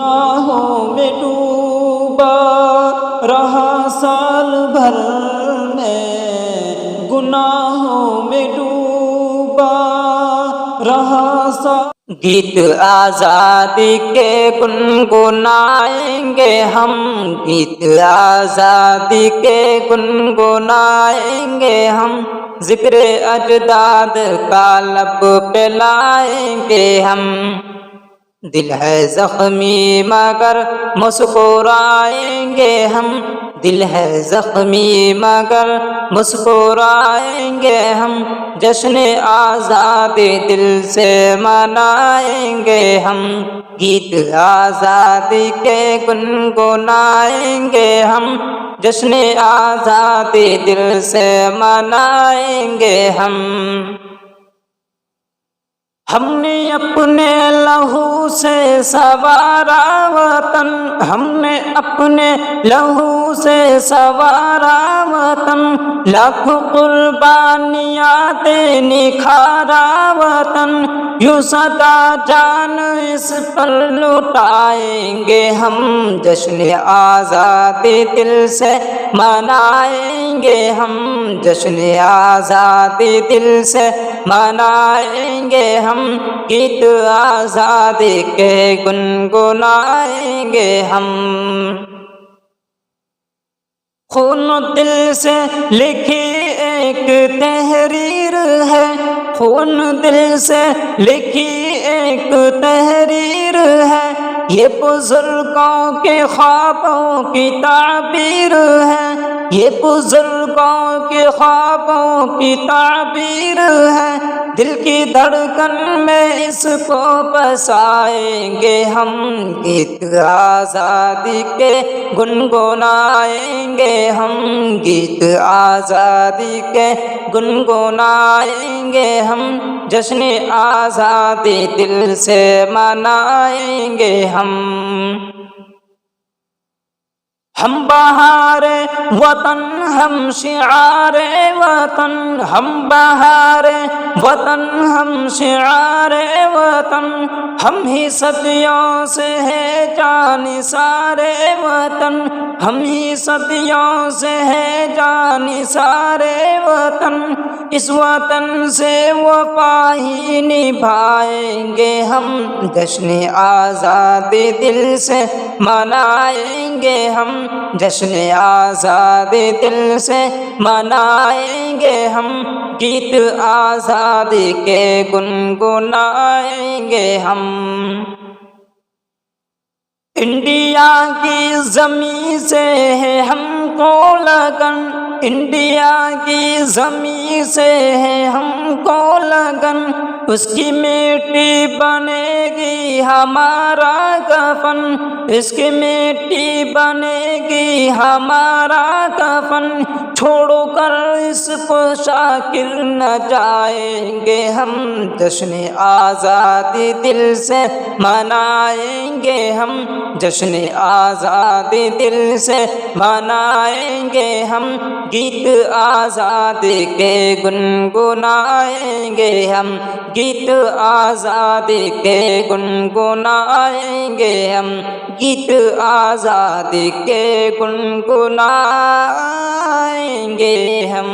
گناہوں میں ڈوبا رہا سال بھر میں، گناہوں میں ڈوبا رہا سال۔ گیت آزادی کے گنگنائیں گے ہم، گیت آزادی کے گنگنائیں گے ہم، ذکر اجداد کا لب پہ لائیں گے ہم۔ دل ہے زخمی مگر مسکرائیں گے ہم، دل ہے زخمی مگر مسکرائیں گے ہم، جشن آزادی دل سے منائیں گے ہم۔ گیت آزادی کے گنگنائیں گے ہم، جشن آزادی دل سے منائیں گے ہم۔ ہم نے اپنے لہو سے سنوارا وطن، ہم نے اپنے لہو سے سنوارا وطن، لاکھوں قربانیاں دے نکھارا وطن، یوں سدا جان اس پر لٹائیں گے ہم، جشن آزادی دل سے منائیں گے ہم، جشن آزادی دل سے منائیں گے ہم، گیت آزادی کے گنگنائیں گے ہم۔ خون دل سے لکھی ایک تحریر ہے، خون دل سے لکھی ایک تحریر ہے، یہ بزرگوں کے خوابوں کی تعبیر ہے، یہ بزرگوں کے خوابوں کی تعبیر ہے، دل کی دھڑکن میں اس کو بسائیں گے ہم، گیت آزادی کے گنگنائیں گے ہم، گیت آزادی کے گنگنائیں گے ہم، جشن آزادی دل سے منائیں گے ہم۔ ہم بہار وطن ہم شعار وطن، ہم بہار وطن ہم شعار وطن، ہم ہی صدیوں سے ہے جانثار وطن، ہم ہی صدیوں سے ہے جانثار وطن، اس وطن سے وفا ہی نبھائیں گے ہم، جشن آزادی دل سے منائیں گے ہم، جشن آزادی دل سے منائیں گے ہم، گیت آزادی کے گنگنائیں گے ہم۔ انڈیا کی زمین سے ہے ہم کو لگن، انڈیا کی زمین سے ہے ہم کو لگن، اس کی مٹی بنے گی ہمارا کفن، اس کی مٹی بنے گی ہمارا کفن، چھوڑ کر اس کو شاکر نہ جائیں گے ہم، جشن آزادی دل سے منائیں گے ہم، جشن آزادی دل سے منائیں گے ہم، گیت آزادی کے گنگنائیں گے ہم، گیت آزادی کے گنگنائیں گے ہم، گیت آزادی کے گنگنائیں گے ہم۔